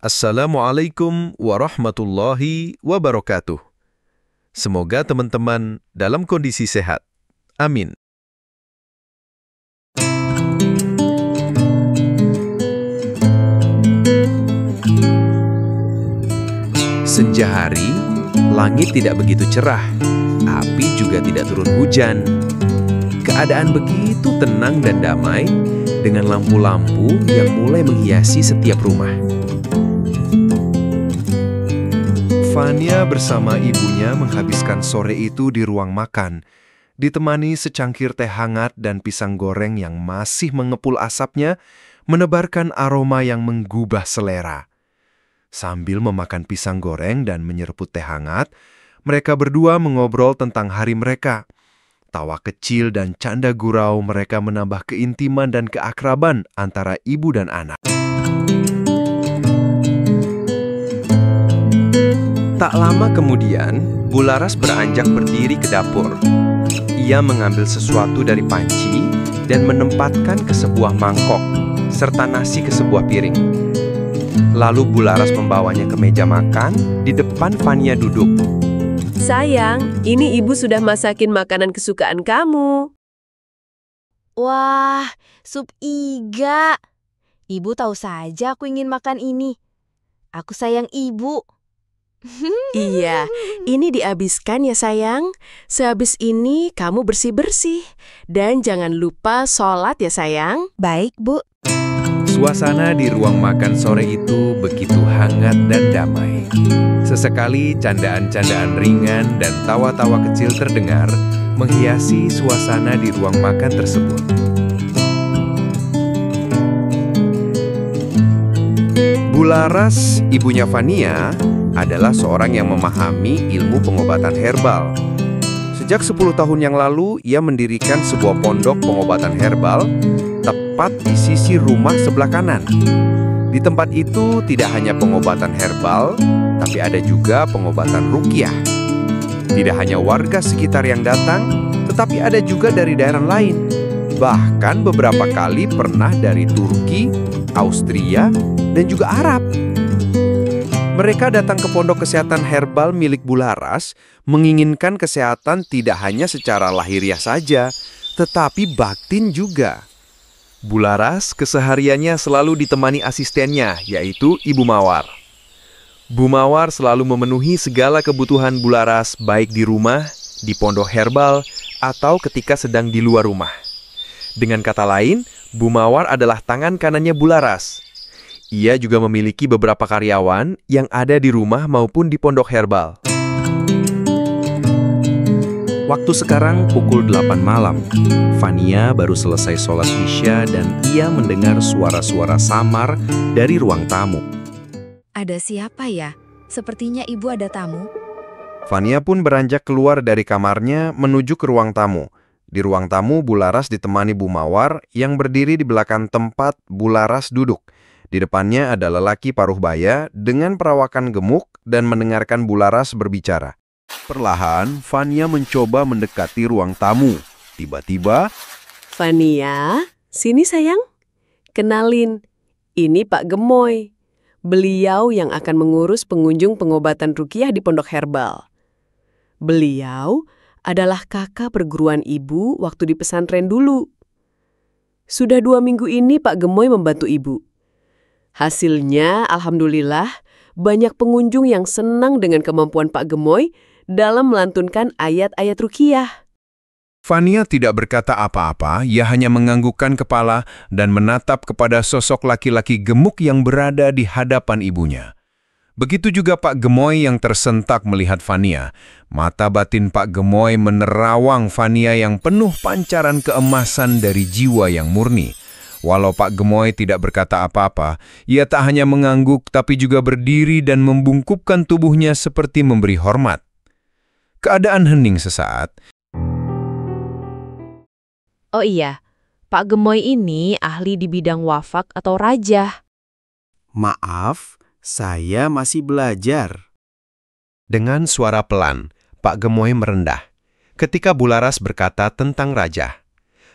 Assalamualaikum warahmatullahi wabarakatuh. Semoga teman-teman dalam kondisi sehat. Amin. Senja hari, langit tidak begitu cerah, api juga tidak turun hujan. Keadaan begitu tenang dan damai dengan lampu-lampu yang mulai menghiasi setiap rumah. Fania bersama ibunya menghabiskan sore itu di ruang makan, ditemani secangkir teh hangat dan pisang goreng yang masih mengepul asapnya, menebarkan aroma yang menggubah selera. Sambil memakan pisang goreng dan menyeruput teh hangat, mereka berdua mengobrol tentang hari mereka. Tawa kecil dan canda gurau mereka menambah keintiman dan keakraban antara ibu dan anak. Tak lama kemudian, Bularas beranjak berdiri ke dapur. Ia mengambil sesuatu dari panci dan menempatkan ke sebuah mangkok, serta nasi ke sebuah piring. Lalu Bularas membawanya ke meja makan, di depan Fania duduk. Sayang, ini ibu sudah masakin makanan kesukaan kamu. Wah, sup iga. Ibu tahu saja aku ingin makan ini. Aku sayang ibu. Iya, ini dihabiskan ya sayang. Sehabis ini kamu bersih-bersih. Dan jangan lupa sholat ya sayang. Baik, Bu. Suasana di ruang makan sore itu begitu hangat dan damai. Sesekali candaan-candaan ringan dan tawa-tawa kecil terdengar menghiasi suasana di ruang makan tersebut. Bularas, ibunya Fania, adalah seorang yang memahami ilmu pengobatan herbal. Sejak 10 tahun yang lalu, ia mendirikan sebuah pondok pengobatan herbal tepat di sisi rumah sebelah kanan. Di tempat itu tidak hanya pengobatan herbal, tapi ada juga pengobatan ruqyah. Tidak hanya warga sekitar yang datang, tetapi ada juga dari daerah lain. Bahkan beberapa kali pernah dari Turki, Austria, dan juga Arab. Mereka datang ke pondok kesehatan herbal milik Bularas, menginginkan kesehatan tidak hanya secara lahiriah saja, tetapi batin juga. Bularas kesehariannya selalu ditemani asistennya, yaitu Ibu Mawar. Bu Mawar selalu memenuhi segala kebutuhan Bularas, baik di rumah, di pondok herbal, atau ketika sedang di luar rumah. Dengan kata lain, Bu Mawar adalah tangan kanannya Bularas. Ia juga memiliki beberapa karyawan yang ada di rumah maupun di pondok herbal. Waktu sekarang pukul 8 malam. Fania baru selesai sholat Isya dan ia mendengar suara-suara samar dari ruang tamu. Ada siapa ya? Sepertinya ibu ada tamu. Fania pun beranjak keluar dari kamarnya menuju ke ruang tamu. Di ruang tamu, Bularas ditemani Bu Mawar yang berdiri di belakang tempat Bularas duduk. Di depannya ada lelaki paruh baya dengan perawakan gemuk dan mendengarkan Bularas berbicara. Perlahan, Fania mencoba mendekati ruang tamu. Tiba-tiba, Fania, sini sayang. Kenalin, ini Pak Gemoy. Beliau yang akan mengurus pengunjung pengobatan ruqyah di pondok herbal. Beliau adalah kakak perguruan ibu waktu di pesantren dulu. Sudah 2 minggu ini Pak Gemoy membantu ibu. Hasilnya, alhamdulillah, banyak pengunjung yang senang dengan kemampuan Pak Gemoy dalam melantunkan ayat-ayat ruqyah. Fania tidak berkata apa-apa, ia hanya menganggukkan kepala dan menatap kepada sosok laki-laki gemuk yang berada di hadapan ibunya. Begitu juga Pak Gemoy yang tersentak melihat Fania. Mata batin Pak Gemoy menerawang Fania yang penuh pancaran keemasan dari jiwa yang murni. Walau Pak Gemoy tidak berkata apa-apa, ia tak hanya mengangguk tapi juga berdiri dan membungkukkan tubuhnya seperti memberi hormat. Keadaan hening sesaat. Oh iya, Pak Gemoy ini ahli di bidang wafak atau rajah. Maaf, saya masih belajar. Dengan suara pelan, Pak Gemoy merendah ketika Bularas berkata tentang rajah.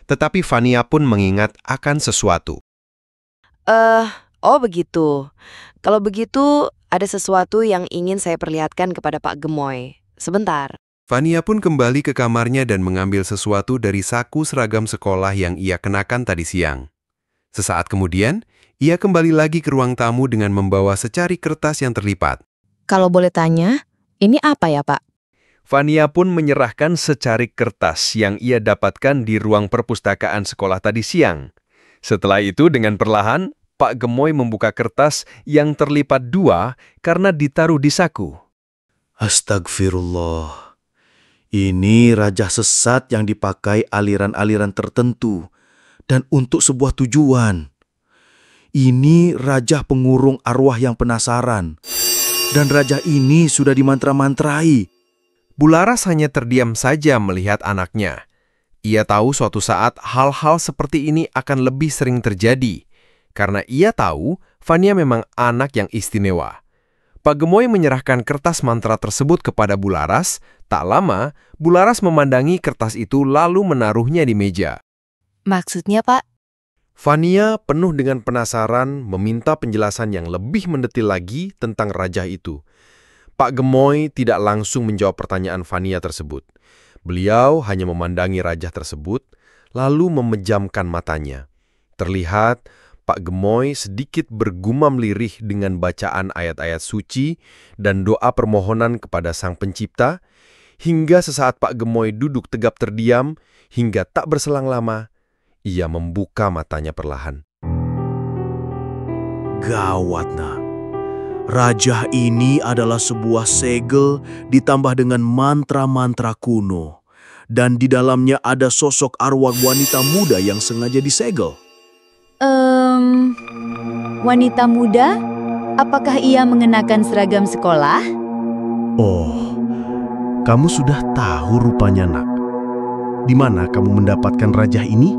Tetapi Fania pun mengingat akan sesuatu. Oh begitu. Kalau begitu, ada sesuatu yang ingin saya perlihatkan kepada Pak Gemoy. Sebentar. Fania pun kembali ke kamarnya dan mengambil sesuatu dari saku seragam sekolah yang ia kenakan tadi siang. Sesaat kemudian, ia kembali lagi ke ruang tamu dengan membawa secari kertas yang terlipat. Kalau boleh tanya, ini apa ya, Pak? Fania pun menyerahkan secari kertas yang ia dapatkan di ruang perpustakaan sekolah tadi siang. Setelah itu dengan perlahan, Pak Gemoy membuka kertas yang terlipat 2 karena ditaruh di saku. Astagfirullah. Ini rajah sesat yang dipakai aliran-aliran tertentu dan untuk sebuah tujuan. Ini rajah pengurung arwah yang penasaran. Dan rajah ini sudah dimantra-mantrai. Bularas hanya terdiam saja melihat anaknya. Ia tahu suatu saat hal-hal seperti ini akan lebih sering terjadi, karena ia tahu Fania memang anak yang istimewa. Pak Gemoy menyerahkan kertas mantra tersebut kepada Bularas. Tak lama, Bularas memandangi kertas itu lalu menaruhnya di meja. Maksudnya, Pak? Fania penuh dengan penasaran meminta penjelasan yang lebih mendetil lagi tentang rajah itu. Pak Gemoy tidak langsung menjawab pertanyaan Fania tersebut. Beliau hanya memandangi rajah tersebut, lalu memejamkan matanya. Terlihat Pak Gemoy sedikit bergumam lirih dengan bacaan ayat-ayat suci dan doa permohonan kepada Sang Pencipta, hingga sesaat Pak Gemoy duduk tegap terdiam, hingga tak berselang lama, ia membuka matanya perlahan. Gawat, nak. Rajah ini adalah sebuah segel ditambah dengan mantra-mantra kuno. Dan di dalamnya ada sosok arwah wanita muda yang sengaja disegel. Wanita muda? Apakah ia mengenakan seragam sekolah? Oh, kamu sudah tahu rupanya, nak. Di mana kamu mendapatkan rajah ini?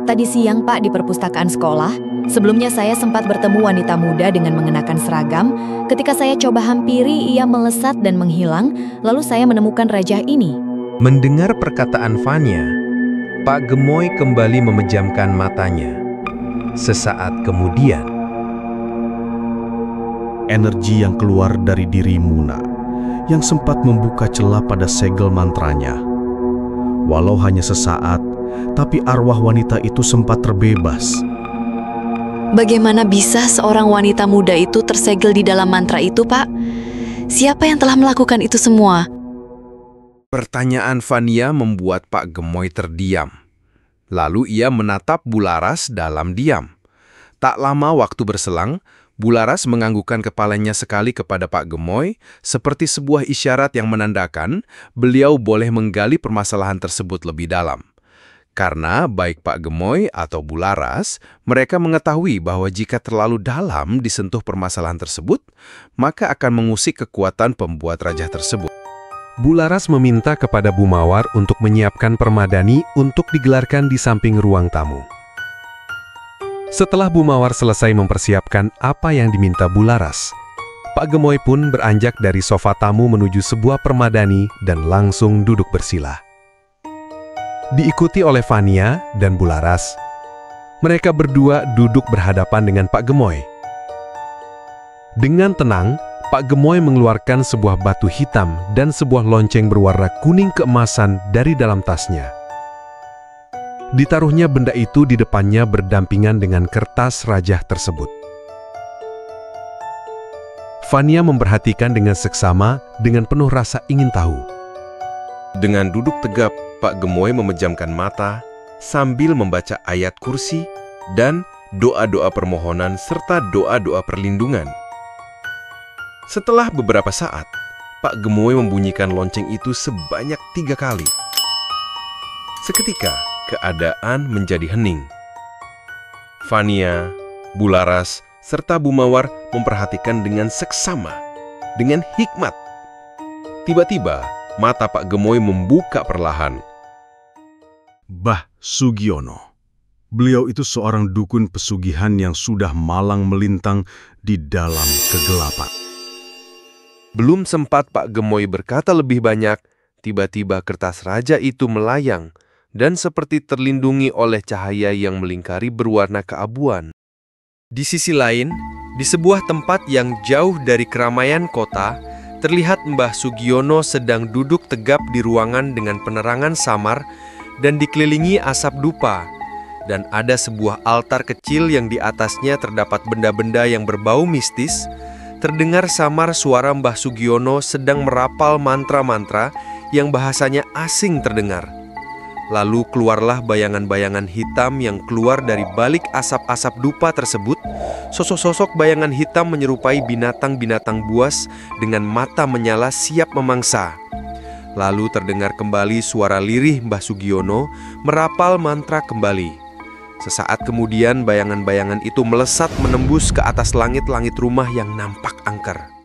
Tadi siang, Pak, di perpustakaan sekolah. Sebelumnya saya sempat bertemu wanita muda dengan mengenakan seragam. Ketika saya coba hampiri, ia melesat dan menghilang, lalu saya menemukan rajah ini. Mendengar perkataan Fania, Pak Gemoy kembali memejamkan matanya. Sesaat kemudian, Energi yang keluar dari dirimu, nak, yang sempat membuka celah pada segel mantranya. Walau hanya sesaat, tapi arwah wanita itu sempat terbebas. Bagaimana bisa seorang wanita muda itu tersegel di dalam mantra itu, Pak? Siapa yang telah melakukan itu semua? pertanyaan Fania membuat Pak Gemoy terdiam. Lalu ia menatap Bularas dalam diam. Tak lama waktu berselang, Bularas menganggukkan kepalanya sekali kepada Pak Gemoy, seperti sebuah isyarat yang menandakan beliau boleh menggali permasalahan tersebut lebih dalam. Karena baik Pak Gemoy atau Bularas, mereka mengetahui bahwa jika terlalu dalam disentuh permasalahan tersebut, maka akan mengusik kekuatan pembuat rajah tersebut. Bularas meminta kepada Bu Mawar untuk menyiapkan permadani untuk digelarkan di samping ruang tamu. Setelah Bu Mawar selesai mempersiapkan apa yang diminta Bularas, Pak Gemoy pun beranjak dari sofa tamu menuju sebuah permadani dan langsung duduk bersila. Diikuti oleh Fania dan Bularas, mereka berdua duduk berhadapan dengan Pak Gemoy. Dengan tenang, Pak Gemoy mengeluarkan sebuah batu hitam dan sebuah lonceng berwarna kuning keemasan dari dalam tasnya. Ditaruhnya benda itu di depannya berdampingan dengan kertas rajah tersebut. Fania memperhatikan dengan seksama dengan penuh rasa ingin tahu. Dengan duduk tegap, Pak Gemoy memejamkan mata sambil membaca ayat kursi dan doa-doa permohonan serta doa-doa perlindungan. Setelah beberapa saat, Pak Gemoy membunyikan lonceng itu sebanyak 3 kali. Seketika, keadaan menjadi hening. Fania, Bularas, serta Bu Mawar memperhatikan dengan seksama, dengan hikmat. Tiba-tiba, mata Pak Gemoy membuka perlahan. Bah Sugiono. Beliau itu seorang dukun pesugihan yang sudah malang melintang di dalam kegelapan. Belum sempat Pak Gemoy berkata lebih banyak, tiba-tiba kertas raja itu melayang dan seperti terlindungi oleh cahaya yang melingkari berwarna keabuan. Di sisi lain, di sebuah tempat yang jauh dari keramaian kota, terlihat Mbah Sugiono sedang duduk tegap di ruangan dengan penerangan samar dan dikelilingi asap dupa. Dan ada sebuah altar kecil yang di atasnya terdapat benda-benda yang berbau mistis. Terdengar samar suara Mbah Sugiono sedang merapal mantra-mantra yang bahasanya asing terdengar. Lalu keluarlah bayangan-bayangan hitam yang keluar dari balik asap-asap dupa tersebut. Sosok-sosok bayangan hitam menyerupai binatang-binatang buas dengan mata menyala siap memangsa. Lalu terdengar kembali suara lirih Mbah Sugiono merapal mantra kembali. Sesaat kemudian bayangan-bayangan itu melesat menembus ke atas langit-langit rumah yang nampak angker.